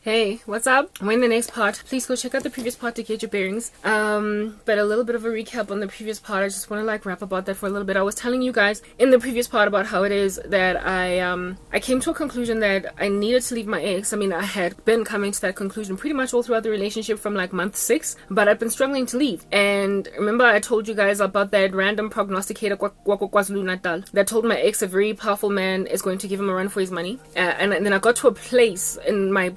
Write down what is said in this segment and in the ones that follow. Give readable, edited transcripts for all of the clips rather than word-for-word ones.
Hey, what's up? We're in the next part. Please go check out the previous part to get your bearings. But a little bit of a recap on the previous part. I just want to rap about that for a little bit. I was telling you guys in the previous part about how it is that I came to a conclusion that I needed to leave my ex. I mean, I had been coming to that conclusion pretty much all throughout the relationship from month 6, but I've been struggling to leave. And remember, I told you guys about that random prognosticator KwaZulu-Natal that told my ex a very powerful man is going to give him a run for his money. And then I got to a place in my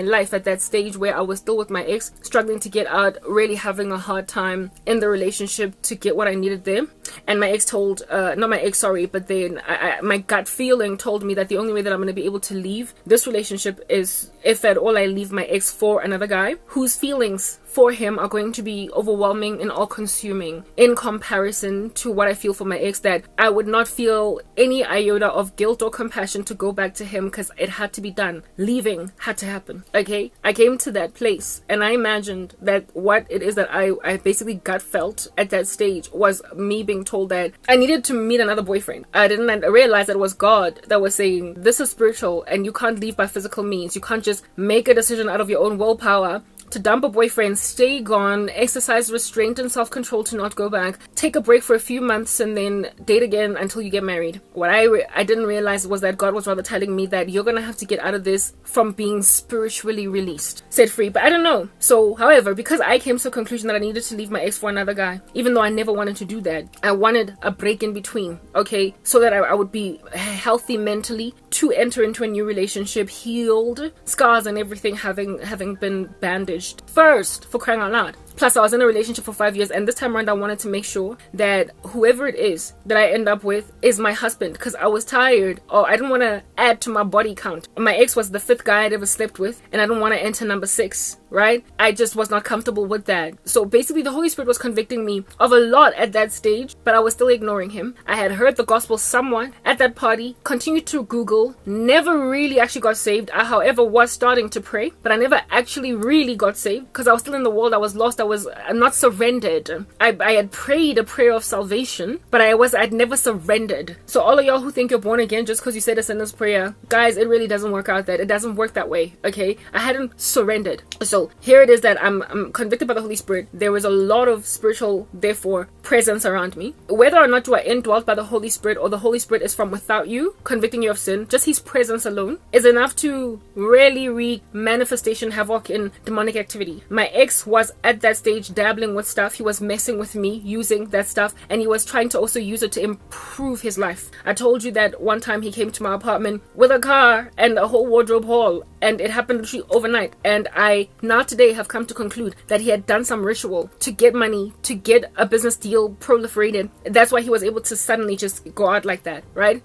life at that stage where I was still with my ex, struggling to get out, really having a hard time in the relationship to get what I needed there. And my ex told, not my ex, sorry, but then my gut feeling told me that the only way that I'm going to be able to leave this relationship is if at all I leave my ex for another guy whose feelings for him are going to be overwhelming and all-consuming in comparison to what I feel for my ex, that I would not feel any iota of guilt or compassion to go back to him because it had to be done. Leaving had to happen, okay? I came to that place and I imagined that what it is that I basically gut felt at that stage was me being told that I needed to meet another boyfriend. I didn't realize that it was God that was saying, this is spiritual and you can't leave by physical means. You can't just make a decision out of your own willpower to dump a boyfriend, stay gone, exercise restraint and self-control to not go back, take a break for a few months and then date again until you get married. What I didn't realize was that God was rather telling me that you're gonna have to get out of this from being spiritually released, set free. But I don't know. So, however, because I came to a conclusion that I needed to leave my ex for another guy, even though I never wanted to do that, I wanted a break in between, okay, so that I would be healthy mentally to enter into a new relationship, healed, scars and everything having been bandaged first, for crying out loud. Plus, I was in a relationship for 5 years, and this time around I wanted to make sure that whoever it is that I end up with is my husband, because I was tired, or I didn't want to add to my body count. My ex was the 5th guy I'd ever slept with, and I didn't want to enter number 6, right? I just was not comfortable with that. So basically the Holy Spirit was convicting me of a lot at that stage, but I was still ignoring him. I had heard the gospel somewhat at that party, continued to Google, never really actually got saved. I, however, was starting to pray, but I never actually really got saved because I was still in the world. I was lost. I'm not surrendered. I had prayed a prayer of salvation, but I'd never surrendered. So all of y'all who think you're born again just because you said a sinner's prayer, guys, it really doesn't work out that. It doesn't work that way, okay? I hadn't surrendered. So here it is that I'm convicted by the Holy Spirit. There was a lot of spiritual, therefore, presence around me. Whether or not you are indwelt by the Holy Spirit or the Holy Spirit is from without you, convicting you of sin, just his presence alone is enough to really wreak manifestation havoc in demonic activity. My ex was at that stage dabbling with stuff. He was messing with me using that stuff, and he was trying to also use it to improve his life. I told you that one time he came to my apartment with a car and a whole wardrobe haul, and it happened literally overnight. And I now today have come to conclude that he had done some ritual to get money, to get a business deal proliferated. That's why he was able to suddenly just go out like that, right?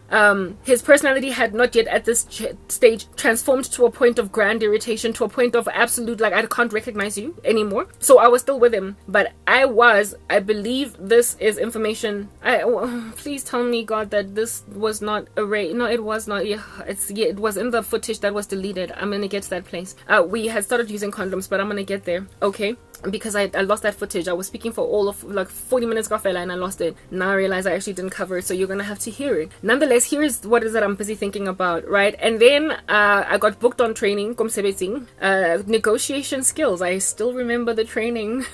His personality had not yet at this stage transformed to a point of grand irritation, to a point of absolute, I can't recognize you anymore. So I was still with him, but I believe this is information. Please tell me, God, that this was not erased. No, it was not. It was in the footage that was deleted. I'm gonna get to that place. We had started using condoms, but I'm gonna get there, okay? Because I lost that footage. I was speaking for all of 40 minutes and I lost it. Now I realize I actually didn't cover it, so you're gonna have to hear it. Nonetheless, here is what is that I'm busy thinking about, right? And then I got booked on training, negotiation skills. I still remember the training.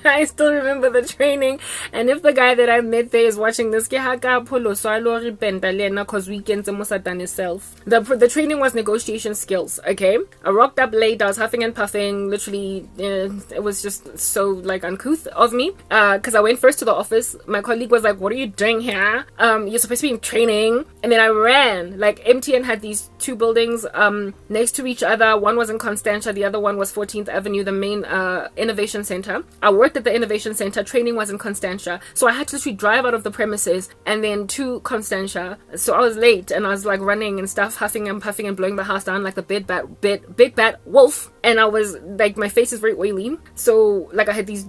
I still remember the training. And if the guy that I met there is watching this, because weekends almost done himself. The training was negotiation skills, okay? I rocked up late. I was huffing and puffing. Literally, it was just so uncouth of me. Because I went first to the office. My colleague was like, "What are you doing here? You're supposed to be in training." And then I ran. MTN had these 2 buildings next to each other. One was in Constantia, the other one was 14th Avenue, the main innovation center. I worked at the innovation center. Training was in Constantia, so I had to literally drive out of the premises and then to Constantia. So I was late and I was running and stuff, huffing and puffing and blowing the house down like the big bad wolf. And I was my face is very oily, so I had these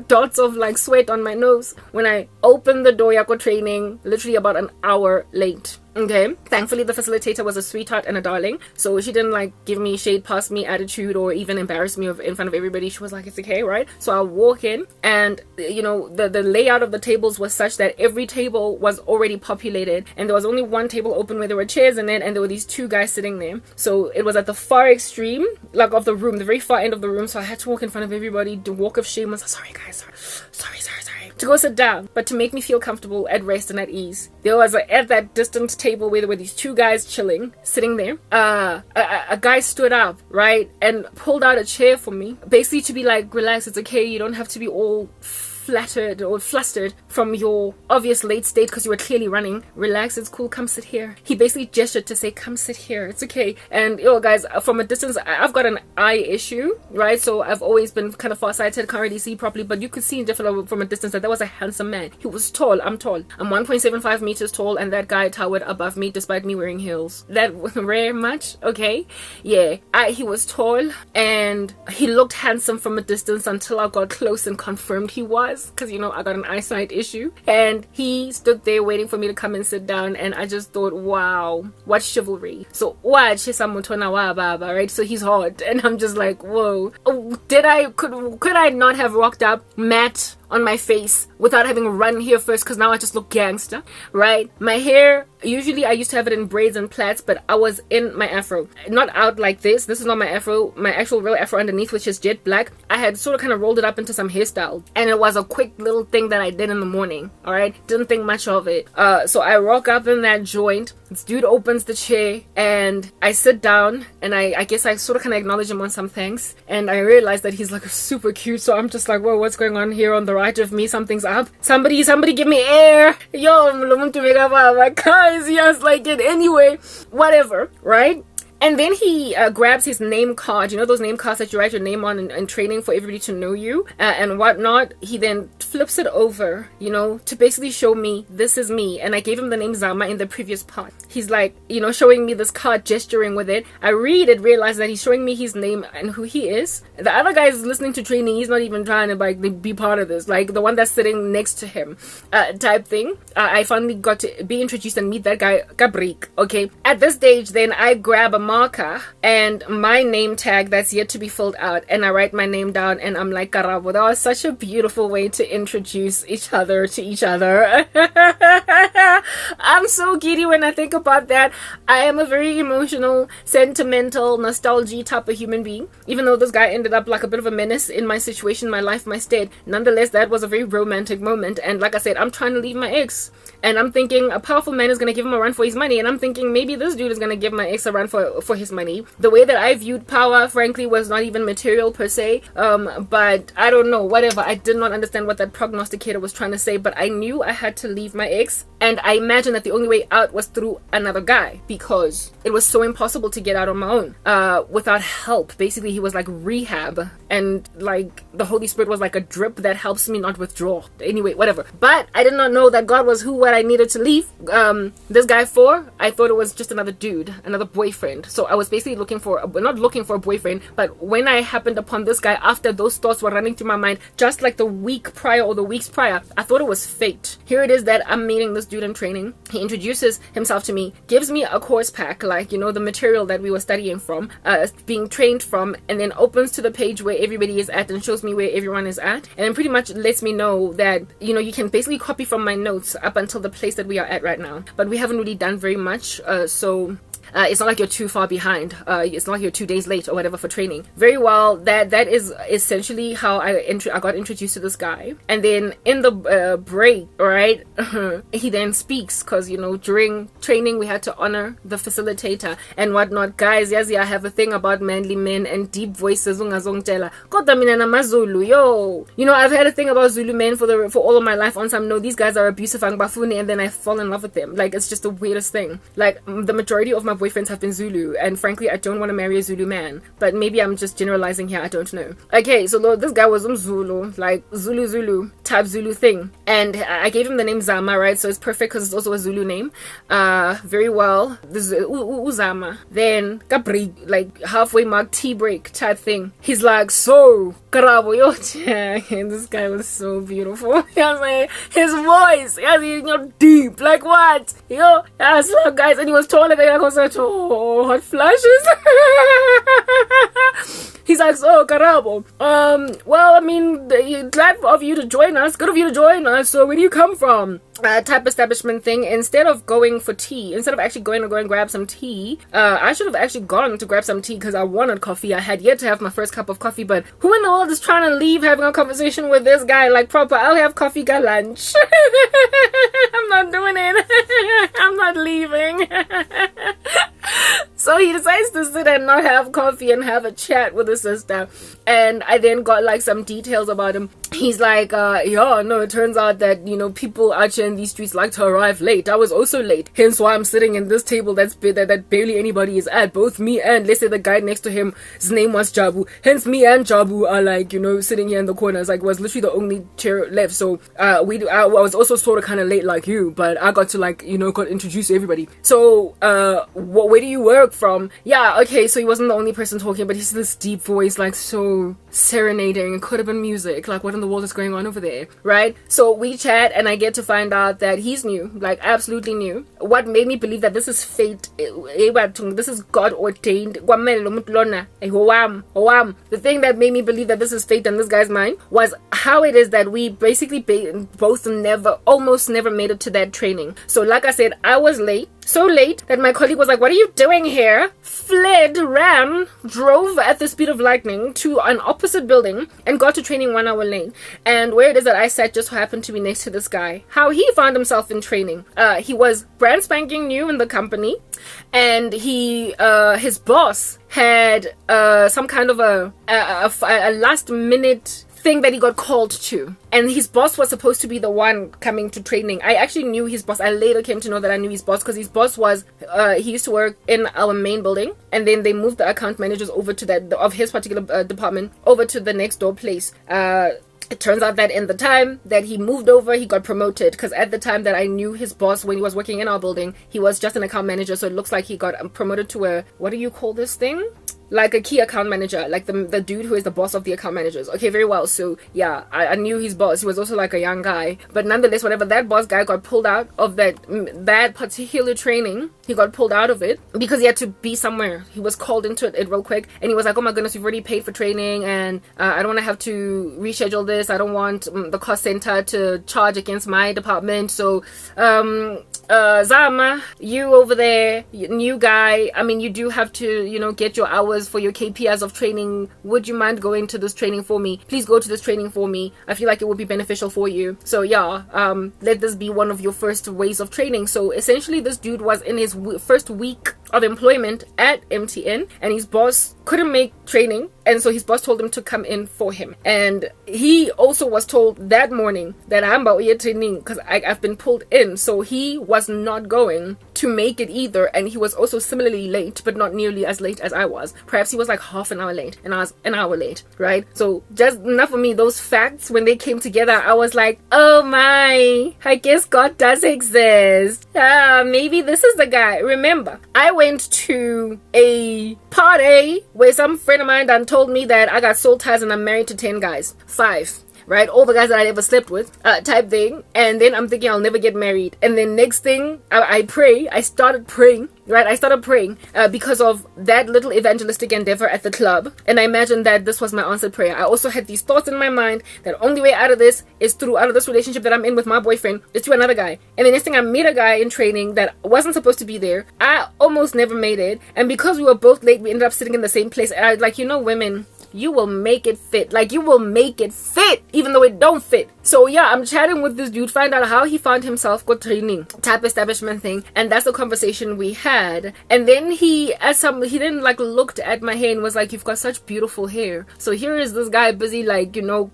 dots of sweat on my nose when I opened the door. I got training literally about an hour late. Okay, thankfully the facilitator was a sweetheart and a darling, so she didn't like give me shade, pass me attitude, or even embarrass me in front of everybody. She was like, it's okay, right? So I walk in, and you know, the layout of the tables was such that every table was already populated, and there was only one table open where there were chairs in it, and there were these two guys sitting there. So it was at the far extreme, like, of the room, the very far end of the room. So I had to walk in front of everybody. The walk of shame was, sorry guys, sorry, to go sit down. But to make me feel comfortable, at rest and at ease, there was at that distant table where there were these two guys chilling, sitting there. A guy stood up, right, and pulled out a chair for me, basically to be like, relax, it's okay, you don't have to be all flattered or flustered from your obvious late state because you were clearly running. Relax, it's cool, come sit here. He basically gestured to say, come sit here, it's okay. And yo guys, from a distance, I've got an eye issue, right? So I've always been kind of farsighted, can't really see properly, but you could see from a distance that was a handsome man. He was tall. I'm tall. I'm 1.75 meters tall, and that guy towered above me despite me wearing heels. That was rare much, okay? Yeah, he was tall, and he looked handsome from a distance until I got close and confirmed he was, because you know I got an eyesight issue. And he stood there waiting for me to come and sit down, and I just thought, wow, what chivalry. So watch right? So he's hot, and I'm just like, whoa. Could I not have walked up, matte on my face, without having run here first, because now I just look gangster, right? My hair, usually I used to have it in braids and plaits, but I was in my afro, not out like this. This is not my afro, my actual real afro underneath, which is jet black. I had sort of kind of rolled it up into some hairstyle, and it was a quick little thing that I did in the morning. All right, didn't think much of it. So I rock up in that joint. This dude opens the chair, and I sit down, and I guess I sort of kind of acknowledge him on some things, and I realize that he's like super cute. So I'm just like, whoa, what's going on here on the right of me? Something's up. Somebody give me air. Yo, guys, yes, like it anyway, whatever, right? And then he grabs his name card, you know, those name cards that you write your name on in training for everybody to know you and whatnot. He then flips it over, you know, to basically show me this is me. And I gave him the name Zama in the previous part. He's like, you know, showing me this card, gesturing with it. I read it, realize that he's showing me his name and who he is. The other guy is listening to training. He's not even trying to like be part of this, like the one that's sitting next to him type thing. I finally got to be introduced and meet that guy, Gabrik. Okay, at this stage, then I grab a marker and my name tag that's yet to be filled out, and I write my name down, and I'm like, Karabo. That was such a beautiful way to introduce each other to each other. I'm so giddy when I think about that. I am a very emotional, sentimental, nostalgia type of human being. Even though this guy ended up like a bit of a menace in my situation, my life, my state, nonetheless, that was a very romantic moment. And like I said, I'm trying to leave my ex, and I'm thinking a powerful man is going to give him a run for his money, and I'm thinking maybe this dude is going to give my ex a run for his money. The way that I viewed power, frankly, was not even material per se, but I don't know, whatever. I did not understand what that prognosticator was trying to say, but I knew I had to leave my ex, and I imagined that the only way out was through another guy, because it was so impossible to get out on my own without help. Basically, he was like rehab, and like the Holy Spirit was like a drip that helps me not withdraw. Anyway, whatever. But I did not know that God was what I needed to leave this guy for. I thought it was just another dude, another boyfriend. So I was basically not looking for a boyfriend, but when I happened upon this guy, after those thoughts were running through my mind just like the week prior or the weeks prior, I thought it was fate. Here it is that I'm meeting this dude in training. He introduces himself to me, gives me a course pack, like, you know, the material that we were studying from, being trained from, and then opens to the page where everybody is at and shows me where everyone is at, and then pretty much lets me know that, you know, you can basically copy from my notes up until the place that we are at right now, but we haven't really done very much, so it's not like you're too far behind. It's not like you're 2 days late or whatever for training. Very well, that is essentially how I got introduced to this guy. And then in the break, right, he then speaks, because, you know, during training we had to honor the facilitator and whatnot. Guys, yes, I have a thing about manly men and deep voices. Kodwa mina namaZulu, yo. You know, I've had a thing about Zulu men for all of my life. On some, no, these guys are abusive, and then I fall in love with them. Like, it's just the weirdest thing. Like, the majority of my boyfriends have been Zulu, and frankly I don't want to marry a Zulu man, but maybe I'm just generalizing here, I don't know. Okay, so this guy was Zulu, like Zulu type Zulu thing, and I gave him the name Zama, right? So it's perfect because it's also a Zulu name. Very well, this is Uzama. Then Gabri, like halfway mark, tea break type thing. He's like, so Karabo, yo, and this guy was so beautiful. I was like, his voice, deep, like what? Yo, so guys, and he was taller than I was like, oh, hot flashes. He's like, so Karabo. Well, I mean, glad of you to join us. Good of you to join us. So where do you come from? Type establishment thing. Instead of going for tea, instead of actually going to go and grab some tea, I should have actually gone to grab some tea because I wanted coffee. I had yet to have my first cup of coffee, but who in the world is trying to leave having a conversation with this guy like proper? I'll have coffee, got lunch. I'm not doing it. I'm not leaving. So he decides to sit and not have coffee and have a chat with his sister. And I then got like some details about him. He's like, yeah, no, it turns out that, people out here in these streets like to arrive late. I was also late. Hence why I'm sitting in this table that barely anybody is at. Both me and, let's say, the guy next to him, his name was Jabu. Hence me and Jabu are like, sitting here in the corners. Like, was literally the only chair left. So, I was also sort of kind of late like you, but I got to got introduced to everybody. So, where do you work from? Yeah, okay, so he wasn't the only person talking, but he's this deep voice, like so serenading. It could have been music. Like, what in the world is going on over there, right? So we chat and I get to find out that he's new, like absolutely new. What made me believe that this is fate, this is God ordained. The thing that made me believe that this is fate in this guy's mind was how it is that we basically both almost never made it to that training. So like I said, I was late. So late that my colleague was like, what are you doing here? Fled, ran, drove at the speed of lightning to an opposite building and got to training 1 hour late. And where it is that I sat just happened to be next to this guy. How he found himself in training. He was brand spanking new in the company, and his boss had some kind of a last minute thing that he got called to, and his boss was supposed to be the one coming to training. I actually knew his boss. I later came to know that I knew his boss because his boss was he used to work in our main building, and then they moved the account managers over to that of his particular department over to the next door place. It turns out that in the time that he moved over, he got promoted, because at the time that I knew his boss when he was working in our building, he was just an account manager. So it looks like he got promoted to a, what do you call this thing? Like a key account manager, like the dude who is the boss of the account managers. Okay, very well. So yeah, I knew his boss. He was also like a young guy, but nonetheless, whenever that boss guy got pulled out of that particular training, he got pulled out of it because he had to be somewhere. He was called into it real quick, and he was like, oh my goodness, we've already paid for training, and I don't want to have to reschedule this. I don't want the cost center to charge against my department. So Zama, you over there, new guy, I mean, you do have to, get your hours for your KPIs of training. Would you mind going to this training for me? Please go to this training for me. I feel like it would be beneficial for you. So yeah, let this be one of your first ways of training. So essentially, this dude was in his first week of employment at MTN, and his boss couldn't make training, and so his boss told him to come in for him. And he also was told that morning that I'm about to training because I've been pulled in, so he was not going to make it either. And he was also similarly late, but not nearly as late as I was. Perhaps he was like half an hour late and I was an hour late, right? So just enough for me, those facts, when they came together, I was like, oh my, I guess God does exist. Maybe this is the guy. Remember, I went to a party where some friend of mine done told me that I got soul ties and I'm married to 10 guys. 5. Right? All the guys that I ever slept with, type thing. And then I'm thinking I'll never get married. And then next thing, I pray. I started praying, right? I started praying because of that little evangelistic endeavor at the club. And I imagined that this was my answered prayer. I also had these thoughts in my mind that only way out of this is out of this relationship that I'm in with my boyfriend is to another guy. And the next thing, I met a guy in training that wasn't supposed to be there. I almost never made it. And because we were both late, we ended up sitting in the same place. And I was like, women, you will make it fit. Like, you will make it fit even though it don't fit. So yeah, I'm chatting with this dude, find out how he found himself got training type establishment thing, and that's the conversation we had. And then he then looked at my hair and was like, you've got such beautiful hair. So here is this guy busy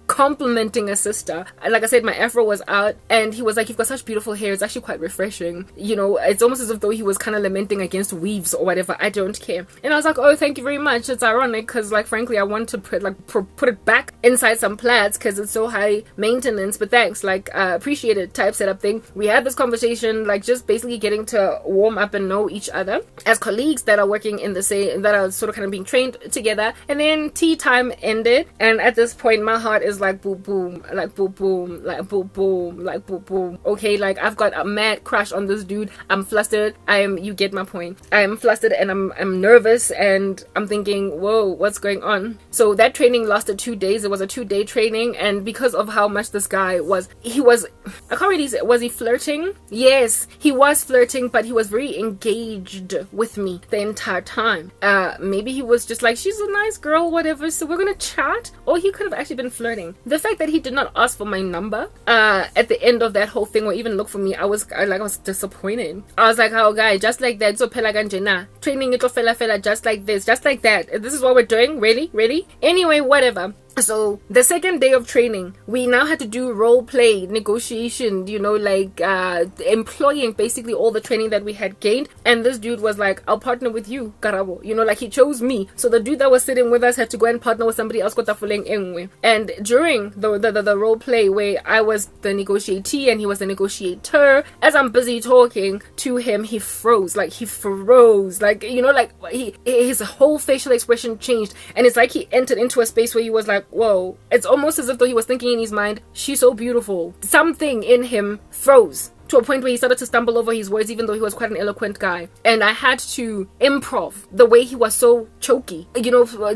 complimenting a sister. And like I said, my afro was out, and he was like, you've got such beautiful hair. It's actually quite refreshing. It's almost as if though he was kind of lamenting against weaves or whatever. I don't care. And I was like, oh, thank you very much. It's ironic because frankly, I want want to put it back inside some plaids because it's so high maintenance, but thanks, like, appreciate it type setup thing. We had this conversation, like, just basically getting to warm up and know each other as colleagues that are working in the same, that are sort of kind of being trained together. And then tea time ended, and at this point my heart is like boom boom, like boom boom, like boom boom, like boom boom. Okay, like, I've got a mad crush on this dude. I'm flustered. You get my point. I am flustered and I'm nervous, and I'm thinking, whoa, what's going on? So that training lasted 2 days. It was a 2-day training, and because of how much this guy was, I can't really say, was he flirting? Yes, he was flirting, but he was very engaged with me the entire time. Maybe he was just like, she's a nice girl, whatever, so we're gonna chat. Or he could have actually been flirting. The fact that he did not ask for my number at the end of that whole thing, or even look for me, I was disappointed. I was like, oh guy, just like that, so pela ganjena, training it fella just like this, just like that. This is what we're doing? Really? Anyway, whatever. So the second day of training, we now had to do role play, negotiation, like employing basically all the training that we had gained. And this dude was like, I'll partner with you, Karabo. Like, he chose me. So the dude that was sitting with us had to go and partner with somebody else. And during the role play where I was the negotiatee and he was the negotiator, as I'm busy talking to him, he froze. Like, his whole facial expression changed. And it's like he entered into a space where he was like, whoa. It's almost as if though he was thinking in his mind, she's so beautiful. Something in him froze to a point where he started to stumble over his words, even though he was quite an eloquent guy. And I had to improv the way he was so choky,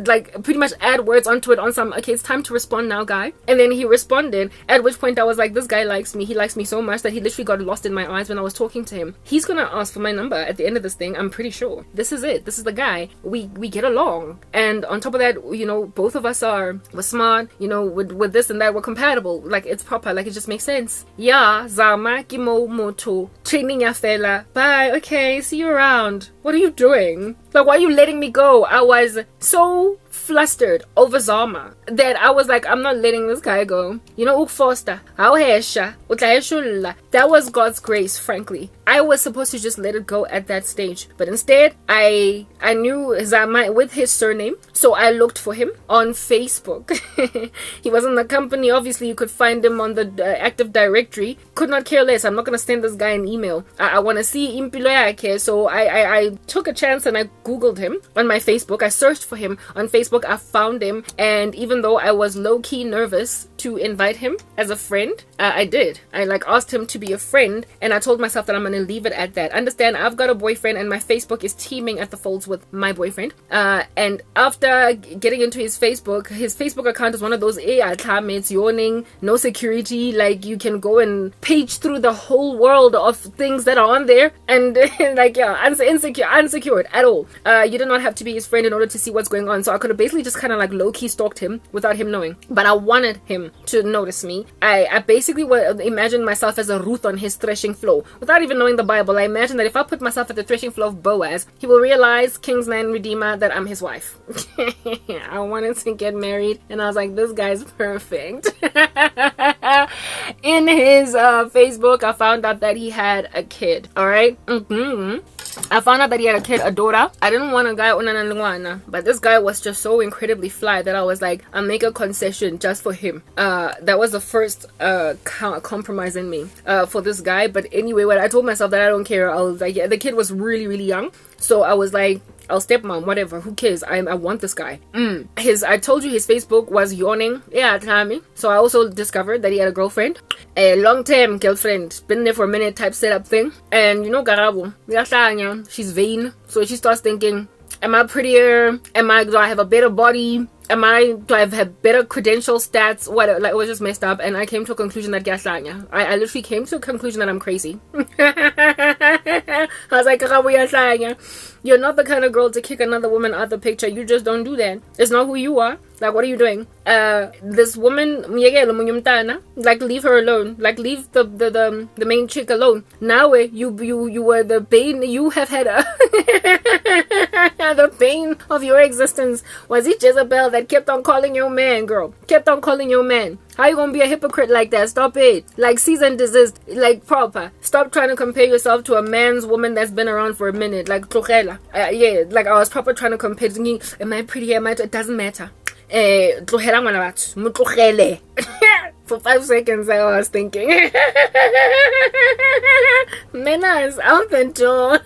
like pretty much add words onto it on some, okay, it's time to respond now, guy. And then he responded, at which point I was like, this guy likes me. He likes me so much that he literally got lost in my eyes when I was talking to him. He's gonna ask for my number at the end of this thing, I'm pretty sure. This is it. This is the guy. We get along. And on top of that, both of us we're smart, with this and that, we're compatible. Like, it's proper, like, it just makes sense. Yeah, zama kimo moto training ya fella, bye, okay, see you around. What are you doing? Like, why are you letting me go? I was so flustered over Zama that I was like, I'm not letting this guy go. Foster, that was God's grace, frankly. I was supposed to just let it go at that stage, but instead I knew Zama with his surname, so I looked for him on Facebook. He was in the company. Obviously you could find him on the active directory. Could not care less. I'm not gonna send this guy an email. I want to see impilo yake. So I took a chance and I googled him on my Facebook. I searched for him on Facebook. I found him, and even though I was low-key nervous to invite him as a friend, I did. I asked him to be a friend, and I told myself that I'm gonna leave it at that. Understand, I've got a boyfriend and my Facebook is teeming at the folds with my boyfriend. And after getting into his Facebook account is one of those it's yawning, no security, like you can go and page through the whole world of things that are on there, and unsecured at all. You did not have to be his friend in order to see what's going on. So I could have basically just kind of low-key stalked him without him knowing, but I wanted him to notice me. I basically imagined myself as a Ruth on his threshing floor without even knowing the Bible. I imagined that if I put myself at the threshing floor of Boaz, he will realize, Kingsman Redeemer, that I'm his wife. I wanted to get married, and I was like, this guy's perfect. In his Facebook, I found out that he had a kid. Alright? I found out that he had a kid, a daughter. I didn't want a guy unanalungwana, but this guy was just so incredibly fly that I was like, I'll make a concession just for him. That was the first compromise in me for this guy. But anyway, when I told myself that I don't care, I was like, yeah, the kid was really, really young. So I was like, I'll stepmom, whatever, who cares? I want this guy. I told you his Facebook was yawning. Yeah, Tommy. So I also discovered that he had a girlfriend, a long-term girlfriend, been there for a minute type setup thing. And Garabo, she's vain, so she starts thinking, am I prettier? Do I have a better body? Do I have better credential stats? What? Like, it was just messed up, and I came to a conclusion that I literally came to a conclusion that I'm crazy. I was like, you're not the kind of girl to kick another woman out the picture. You just don't do that. It's not who you are. Like, what are you doing? This woman, like, leave her alone. Like, leave the main chick alone. Now you were the bane. You have had the bane of your existence. Was it Jezebel that kept on calling your man, girl? Kept on calling your man. How you gonna be a hypocrite like that? Stop it. Like, cease and desist. Like, proper. Stop trying to compare yourself to a man's woman that's been around for a minute. Like, yeah, like, I was proper trying to compare. Am I pretty? It doesn't matter. Tlogela ngwana batho, mo tlogele. For 5 seconds I was thinking, menace out the door.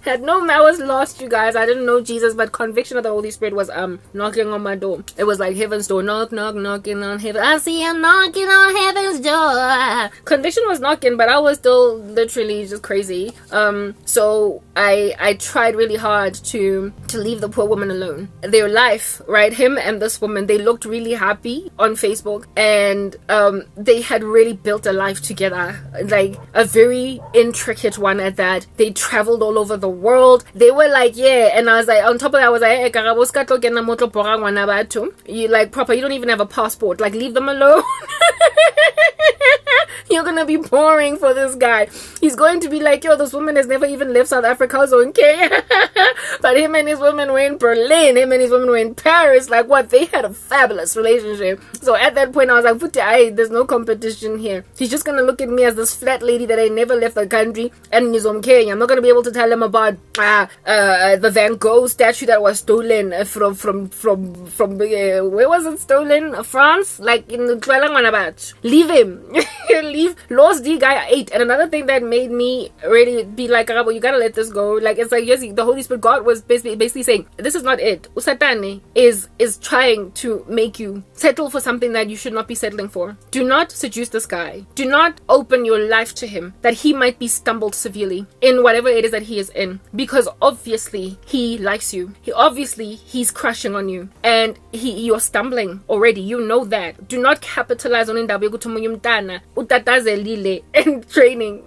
I was lost, you guys. I didn't know Jesus, but conviction of the Holy Spirit was knocking on my door. It was like heaven's door, knock, knock, knocking on heaven. I see him knocking on heaven's door. Conviction was knocking, but I was still literally just crazy. So I tried really hard to leave the poor woman alone. Their life, right? Him and this woman, they looked really happy on Facebook. And they had really built a life together, like a very intricate one at that. They traveled all over the world. They were like, yeah. And I was like, on top of that, I was like, you like proper, you don't even have a passport, like leave them alone. You're gonna be boring for this guy. He's going to be like, yo, this woman has never even left South Africa, so okay. But him and his woman were in Berlin, him and his woman were in Paris. Like what? They had a fabulous relationship. So at that point I was like, there's no competition here. He's just gonna look at me as this flat lady that I never left the country and he's okay. I'm not gonna be able to tell him about the Van Gogh statue that was stolen from where was it stolen? France? Like in the leave him. Leave lost the guy 8. And another thing that made me really be like, Karabo, you gotta let this go. Like it's like, yes, the Holy Spirit, God was basically saying, this is not it. Usatane is trying to make you settle for something that you should not be settling for. Do not seduce this guy. Do not open your life to him, that he might be stumbled severely in whatever it is that he is in, because obviously he likes you. He's crushing on you, and you're stumbling already. You know that. Do not capitalize on indaba yokuthi utatazelile in training.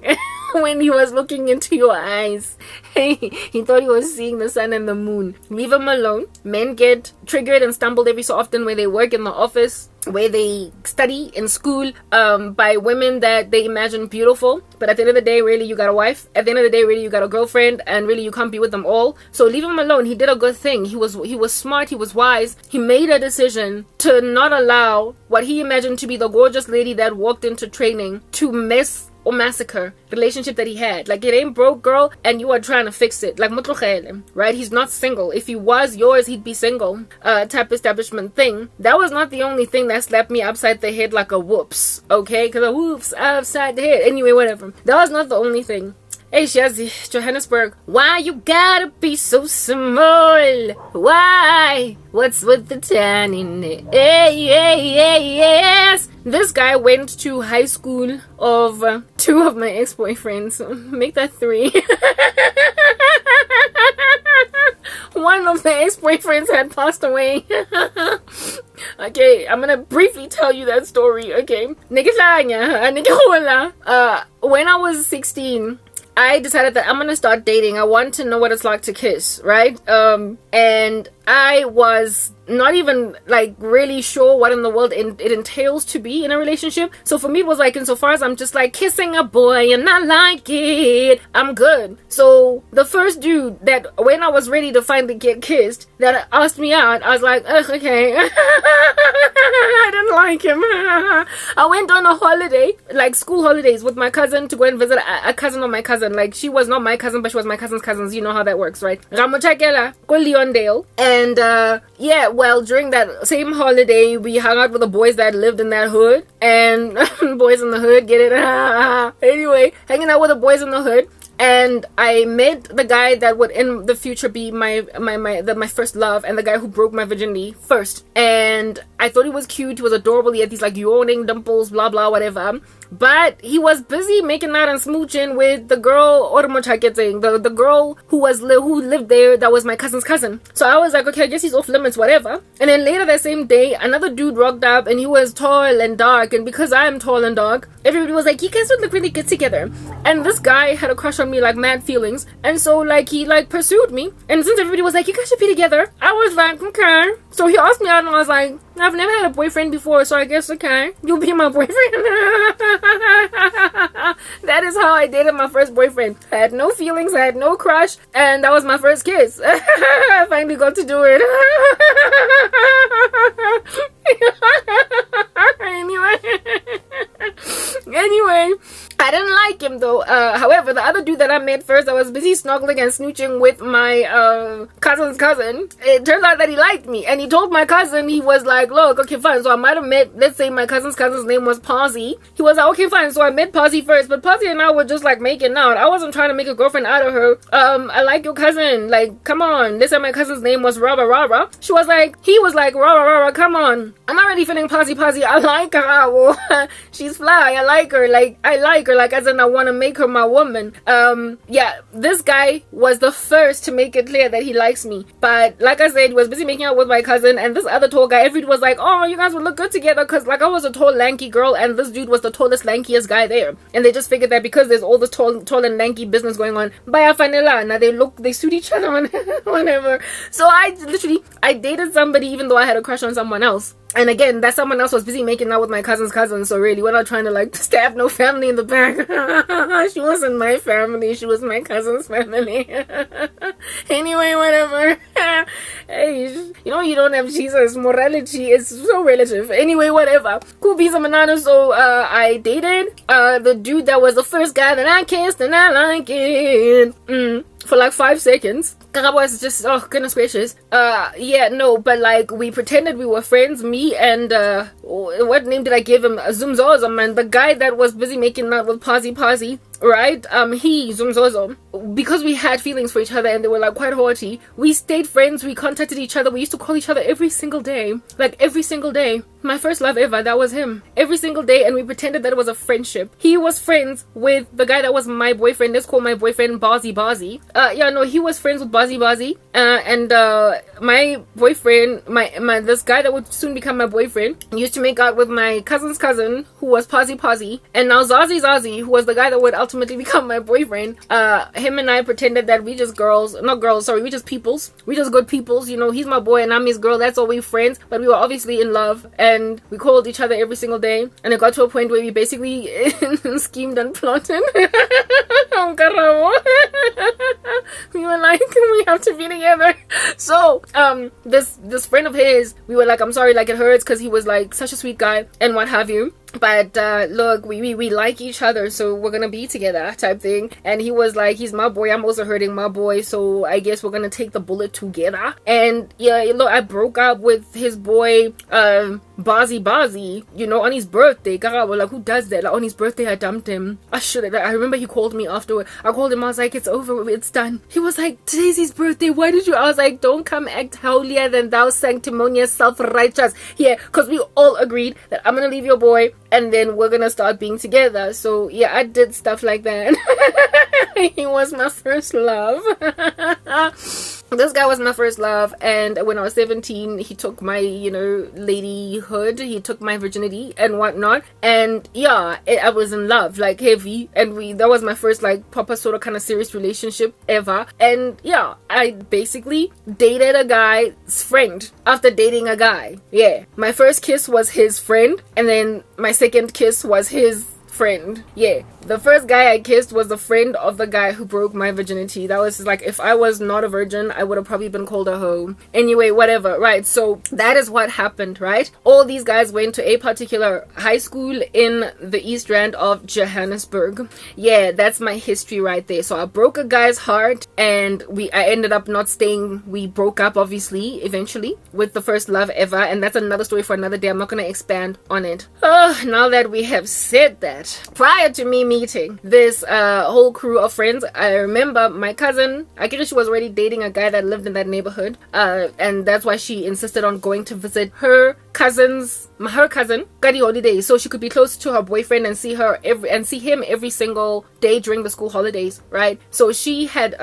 When he was looking into your eyes, he thought he was seeing the sun and the moon. Leave him alone. Men get triggered and stumbled every so often where they work in the office, where they study in school, by women that they imagine beautiful. But at the end of the day, really, you got a wife. At the end of the day, really, you got a girlfriend, and really, you can't be with them all. So leave him alone. He did a good thing. He was smart. He was wise. He made a decision to not allow what he imagined to be the gorgeous lady that walked into training to mess or massacre the relationship that he had. Like, it ain't broke, girl, and you are trying to fix it. Like, right? He's not single. If he was yours, he'd be single. Type establishment thing. That was not the only thing that slapped me upside the head like a whoops, okay? Because a whoops upside the head. Anyway, whatever. That was not the only thing. Hey, Shazzy, Johannesburg. Why you gotta be so small? Why? What's with the tan in it? Yes. This guy went to high school of 2 of my ex-boyfriends. Make that 3. One of the ex-boyfriends had passed away. Okay, I'm gonna briefly tell you that story. Okay. When I was 16, I decided that I'm gonna start dating. I want to know what it's like to kiss, right? And I was not even like really sure what in the world it entails to be in a relationship. So for me, it was like, insofar as I'm just like kissing a boy and I like it, I'm good. So the first dude that, when I was ready to finally get kissed, that asked me out, I was like, ugh, okay. I didn't like him. I went on a holiday, like school holidays, with my cousin to go and visit a cousin of my cousin. Like, she was not my cousin, but she was my cousin's cousin. You know how that works, right? Ramochakela, go Leondale. And yeah, well, during that same holiday, we hung out with the boys that lived in that hood. And boys in the hood, get it? Anyway, hanging out with the boys in the hood. And I met the guy that would in the future be my first love, and the guy who broke my virginity first. And I thought he was cute. He was adorable. He had these like yawning dimples, blah blah whatever. But he was busy making out and smooching with the girl, the girl who lived there, that was my cousin's cousin. So I was like, okay, I guess he's off limits, whatever. And then later that same day, another dude rocked up, and he was tall and dark. And because I'm tall and dark, everybody was like, you guys would look really good together. And this guy had a crush on me, like mad feelings. And so like he like pursued me. And since everybody was like, you guys should be together, I was like, okay. So he asked me out, and I was like, I've never had a boyfriend before, so I guess, okay, you'll be my boyfriend. That is how I dated my first boyfriend. I had no feelings, I had no crush, and that was my first kiss. I finally got to do it. Anyway, I didn't like him though. However, the other dude that I met first, I was busy snuggling and snooching with my cousin's cousin. It turned out that he liked me, and he told my cousin, he was like, look, okay, fine. So I might have met, let's say my cousin's name was Posy. He was like, okay, fine. So I met Posy first, but Posy and I were just like making out. I wasn't trying to make a girlfriend out of her. I like your cousin. Like, come on. They said my cousin's name was Rara Rara. He was like, Rara Rara, come on. I'm not really feeling Posy. I like her. She's fly. I like her. Like, as in I want to make her my woman. Yeah, this guy was the first to make it clear that he likes me. But like I said, he was busy making out with my cousin, and this other tall guy, everyone was like, oh, you guys would look good together, because like I was a tall lanky girl and this dude was the tallest lankiest guy there, and they just figured that because there's all this tall and lanky business going on, baya fanela, now they suit each other on whatever. So I dated somebody even though I had a crush on someone else. And again, that someone else was busy making out with my cousin's cousin, so really, we're not trying to like stab no family in the back. She wasn't my family, she was my cousin's family. Anyway, whatever. Hey, you know you don't have Jesus. Morality is so relative. Anyway, whatever. Cool visa manana. So I dated the dude that was the first guy that I kissed, and I like it. For like 5 seconds. I was just, oh goodness gracious. Yeah, no, but like we pretended we were friends, me and what name did I give him? Zumzozo, man, the guy that was busy making out with Posy, right? He, Zumzozo, because we had feelings for each other and they were like quite haughty, we stayed friends, we contacted each other, we used to call each other every single day. Like every single day. My first love ever, that was him. Every single day, and we pretended that it was a friendship. He was friends with the guy that was my boyfriend. Let's call my boyfriend Bazi. Yeah, no, he was friends with Bazi. And my boyfriend, my this guy that would soon become my boyfriend, used to make out with my cousin's cousin, who was Posy. And now Zazi, who was the guy that would ultimately become my boyfriend. Him and I pretended that we just we just peoples. We just good peoples. You know, he's my boy and I'm his girl. That's all, we friends. But we were obviously in love. And we called each other every single day, and it got to a point where we basically schemed and plotted. We were like, we have to be together. So this friend of his, we were like, I'm sorry, like it hurts, because he was like such a sweet guy and what have you. But look, we like each other, so we're gonna be together type thing. And he was like, he's my boy, I'm also hurting my boy, so I guess we're gonna take the bullet together. And yeah, look, I broke up with his boy Bazi, you know, on his birthday. Like, who does that? Like, on his birthday I dumped him. I remember he called me afterward. I called him, I was like, it's over, it's done. He was like, today's his birthday, why did you? I was like, don't come act holier than thou, sanctimonious, self-righteous. Yeah, because we all agreed that I'm gonna leave your boy and then we're gonna start being together. So yeah, I did stuff like that. He was my first love. This guy was my first love, and when I was 17, he took my, you know, ladyhood, he took my virginity and whatnot, and yeah, I was in love, like heavy, and that was my first like proper sort of kind of serious relationship ever. And yeah, I basically dated a guy's friend after dating a guy. Yeah, my first kiss was his friend, and then my second kiss was his friend. Yeah, the first guy I kissed was the friend of the guy who broke my virginity. That was like, if I was not a virgin, I would have probably been called a hoe. Anyway, whatever, right? So that is what happened, right? All these guys went to a particular high school in the East Rand of Johannesburg. Yeah, that's my history right there. So I broke a guy's heart, and I ended up not staying. We broke up, obviously, eventually, with the first love ever, and that's another story for another day. I'm not going to expand on it. Now that we have said that, prior to me meeting this whole crew of friends, I remember my cousin, I guess she was already dating a guy that lived in that neighborhood, and that's why she insisted on going to visit her cousin Kadi holiday, so she could be close to her boyfriend and see him every single day during the school holidays, right? So she had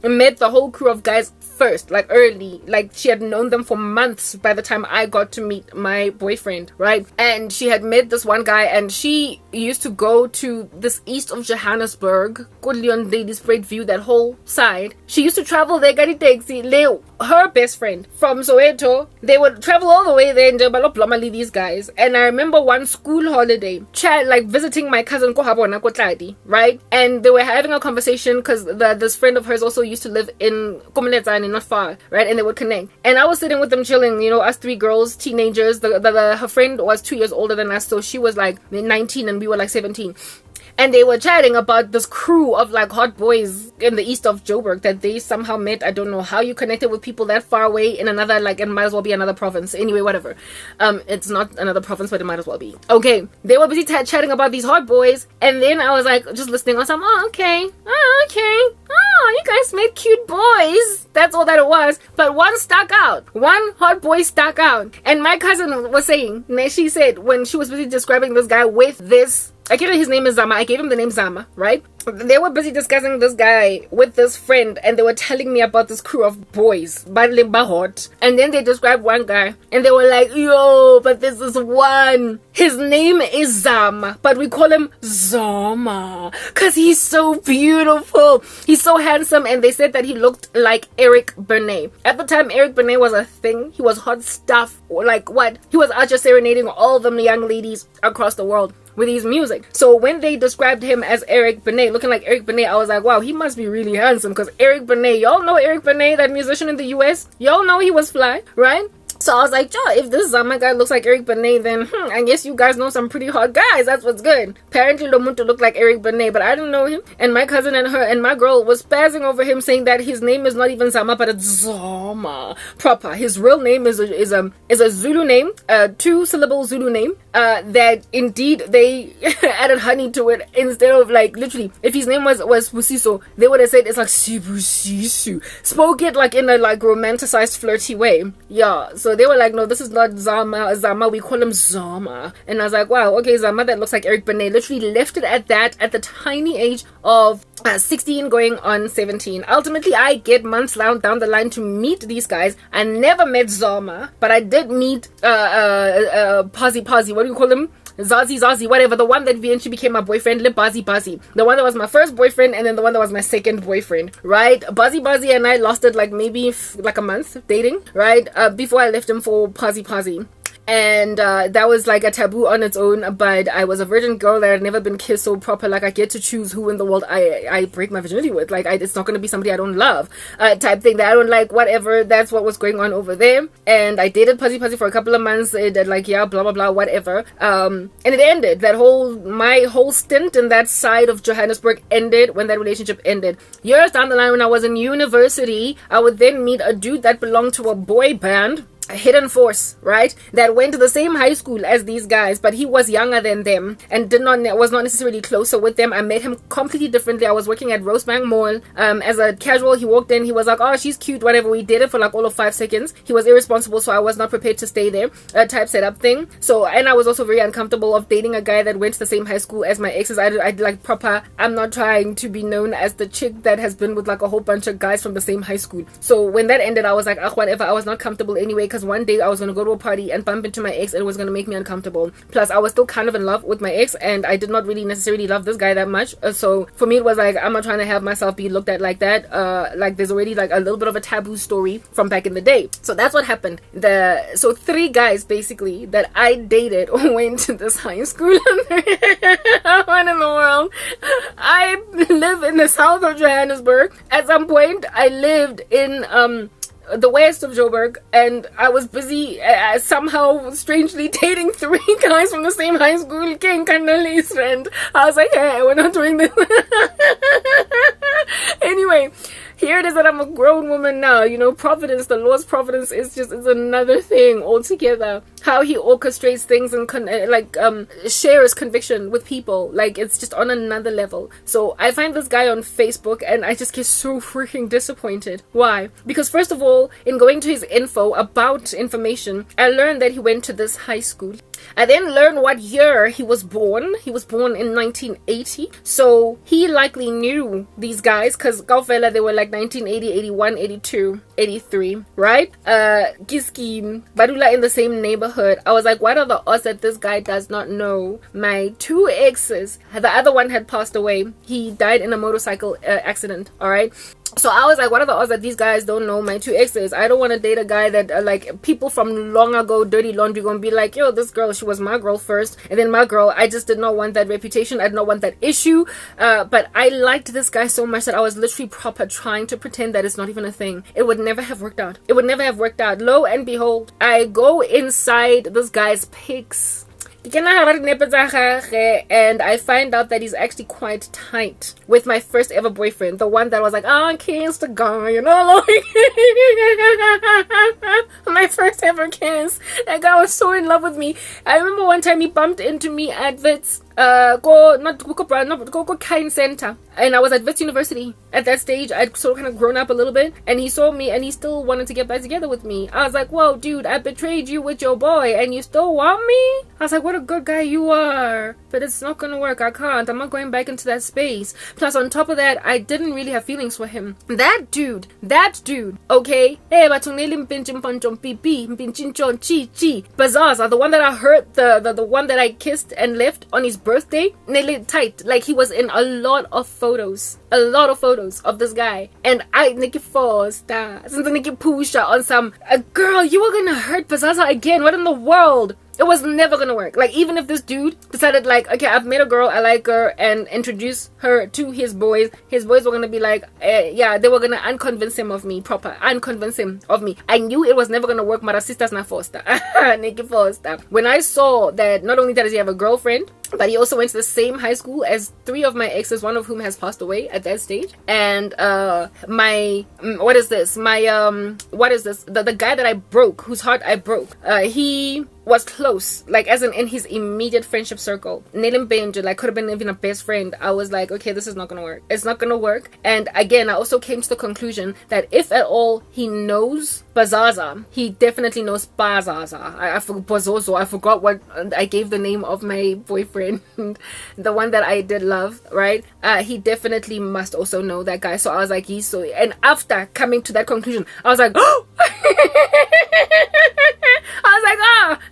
met the whole crew of guys first, like early, like she had known them for months by the time I got to meet my boyfriend, right? And she had met this one guy, and she used to go to this east of Johannesburg, Leon Ladies Parade View, that whole side. She used to travel there, Gadi taxi, Leo, her best friend from Soweto. They would travel all the way there in Jabaloplamali, these guys. And I remember one school holiday, like visiting my cousin Kohabona Kotladi, right? And they were having a conversation because this friend of hers also used to live in Komeletsane, not far, right? And they would connect. And I was sitting with them chilling, you know, us three girls, teenagers. Her friend was 2 years older than us, so she was like 19 and we were like 17. and they were chatting about this crew of like hot boys in the east of Joburg that they somehow met. I don't know how you connected with people that far away in another, like, it might as well be another province. Anyway, whatever. It's not another province, but it might as well be. Okay, they were busy chatting about these hot boys, and then I was like, just listening on some, okay, you guys made cute boys. That's all that it was. But one stuck out. One hot boy stuck out. And my cousin was saying, she said, when she was busy describing this guy with this, I gave him his name is Zama. I gave him the name Zama, right? They were busy discussing this guy with this friend, and they were telling me about this crew of boys, hot. And then they described one guy, and they were like, yo, but this is one. His name is Zama, but we call him Zama, because he's so beautiful. He's so handsome, and they said that he looked like Eric Benet. At the time, Eric Benet was a thing. He was hot stuff. Like what? He was out just serenading all them young ladies across the world with his music. So when they described him as Eric Benet, looking like Eric Benet, I was like, wow, he must be really handsome, because Eric Benet, y'all know Eric Benet, that musician in the US, y'all know he was fly, right? So I was like, if this Zama guy looks like Eric Benet, then I guess you guys know some pretty hot guys. That's what's good. Apparently Lomuntu looked like Eric Benet, but I didn't know him. And my cousin and her and my girl was spazzing over him, saying that his name is not even Zama, but it's Zama proper. His real name is a Zulu name, a 2-syllable Zulu name. That indeed they added honey to it instead of, like, literally, if his name was Busiso, they would have said it's like Sibusisu. Spoke it like in a like romanticized flirty way. Yeah. So they were like, no, this is not Zama, we call him Zama. And I was like, wow, okay, Zama that looks like Eric Benet. Literally left it at that at the tiny age of 16 going on 17. Ultimately, I get months down the line to meet these guys. I never met Zama, but I did meet Pazi, what do you call him? Zazi, whatever, the one that eventually became my boyfriend, Bazi, the one that was my first boyfriend, and then the one that was my second boyfriend, right? Bazi and I lasted like maybe like a month dating, right? Before I left him for Pazi. And that was like a taboo on its own, but I was a virgin girl that had never been kissed so proper. Like, I get to choose who in the world I break my virginity with. Like, it's not going to be somebody I don't love, type thing that I don't like, whatever. That's what was going on over there. And I dated Pazi for a couple of months. It like, yeah, blah blah blah, whatever. And it ended. My whole stint in that side of Johannesburg ended when that relationship ended. Years down the line, when I was in university, I would then meet a dude that belonged to a boy band, a hidden force, right, that went to the same high school as these guys, but he was younger than them and was not necessarily closer with them. I met him completely differently. I was working at Rosebank Mall as a casual. He walked in, he was like, oh, she's cute, whatever. We did it for like all of 5 seconds. He was irresponsible, so I was not prepared to stay there, type setup thing. So, and I was also very uncomfortable of dating a guy that went to the same high school as my exes. I like proper, I'm not trying to be known as the chick that has been with like a whole bunch of guys from the same high school. So when that ended, I was like, whatever. I was not comfortable anyway, because one day I was going to go to a party and bump into my ex, and it was going to make me uncomfortable. Plus, I was still kind of in love with my ex, and I did not really necessarily love this guy that much. So for me, it was like, I'm not trying to have myself be looked at like that. Like, there's already like a little bit of a taboo story from back in the day. So that's what happened. So 3 guys basically that I dated went to this high school. What in the world? I live in the south of Johannesburg. At some point, I lived in the west of Joburg, and I was busy somehow strangely dating 3 guys from the same high school. King Kanali's friend. I was like, hey, we're not doing this. Anyway, here it is that I'm a grown woman now. You know, providence, the Lord's providence is another thing altogether. How he orchestrates things and shares conviction with people. Like, it's just on another level. So I find this guy on Facebook, and I just get so freaking disappointed. Why? Because first of all, in going to his information, I learned that he went to this high school. I then learned what year he was born. He was born in 1980. So he likely knew these guys, because Kaufela, they were like 1980, 81, 82, 83, right? Kiski, Badula in the same neighborhood. I was like, what are the odds that this guy does not know my 2 exes? The other one had passed away. He died in a motorcycle accident, all right? So I was like, what are the odds that these guys don't know my 2 exes? I don't want to date a guy that like people from long ago, dirty laundry, gonna be like, yo, this girl, she was my girl first, and then my girl. I just did not want that reputation. I did not want that issue. But I liked this guy so much that I was literally proper trying to pretend that it's not even a thing. It would never have worked out. Lo and behold, I go inside this guy's pics. and I find out that he's actually quite tight with my first ever boyfriend, the one that was like, oh, kiss the guy, you know, like my first ever kiss. That guy was so in love with me. I remember one time he bumped into me at Wits, go Kind Center, and I was at Wits University at that stage. I'd sort of kind of grown up a little bit, and he saw me and he still wanted to get back together with me. I was like, whoa, dude, I betrayed you with your boy and you still want me? I was like, what a good guy you are, but it's not gonna work. I can't. I'm not going back into that space. Plus, on top of that, I didn't really have feelings for him. That dude, okay, hey, Bazaza, the one that I heard, the one that I kissed and left on his birthday, tight. Like, he was in a lot of photos of this guy, and I Nikki Foster, since Nikki Pusha on some girl, you were gonna hurt Bazaza again. What in the world? It was never gonna work. Like, even if this dude decided, like, okay, I've met a girl, I like her, and introduce her to his boys were gonna be like, yeah, they were gonna unconvince him of me. I knew it was never gonna work. Mara sisters na Foster. Nikki Foster. When I saw that not only does he have a girlfriend, but he also went to the same high school as 3 of my exes, one of whom has passed away at that stage. And the guy that I broke, whose heart I broke, he was close, like, as in his immediate friendship circle. Nelim Benjo, like, could have been even a best friend. I was like, okay, this is not gonna work. It's not gonna work. And again, I also came to the conclusion that if at all he knows Bazaza, he definitely knows Bazaza. I forgot what I gave the name of my boyfriend, the one that I did love, right? He definitely must also know that guy. So I was like, he's so. And after coming to that conclusion, I was like, oh. I was like,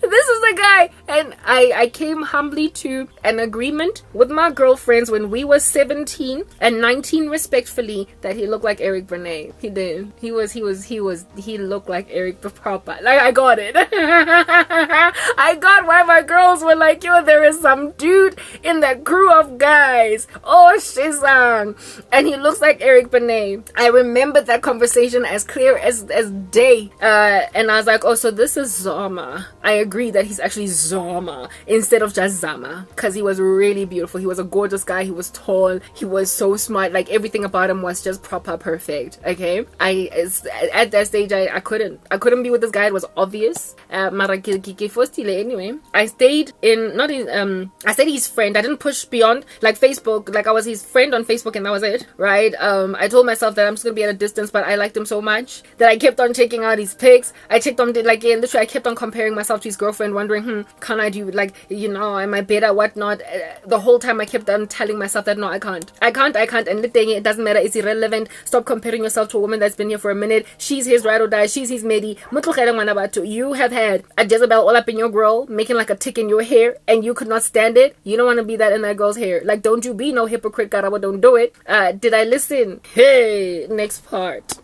this is the guy. And I came humbly to an agreement with my girlfriends when we were 17 and 19 respectfully that he looked like Eric Benet. He did. He looked like Eric the proper. Like, I got it. I got why my girls were like, yo, there is some dude in that crew of guys. Oh, shizang. And he looks like Eric Benet. I remember that conversation as clear as day. And I was like, oh, so this is Zama. I agree that he's actually Zama instead of just Zama, because he was really beautiful. He was a gorgeous guy. He was tall. He was so smart. Like, everything about him was just proper perfect. Okay, at that stage I couldn't be with this guy. It was obvious. Anyway, I stayed his friend. I didn't push beyond, like, Facebook. Like, I was his friend on Facebook and that was it, right? I told myself that I'm just gonna be at a distance, but I liked him so much that I kept on checking out his pics. I checked on, like, yeah, literally I kept on comparing myself to his girlfriend, wondering, can I do, like, you know, am I better, whatnot. The whole time I kept on telling myself that no, I can't, and the thing, it doesn't matter, it's irrelevant. Stop comparing yourself to a woman that's been here for a minute. She's his ride or die. She's his medi. You have had a Jezebel all up in your grill, making like a tick in your hair, and you could not stand it. You don't want to be that in that girl's hair. Like, don't you be no hypocrite, Garaba, don't do it. Did I listen? Hey, next part.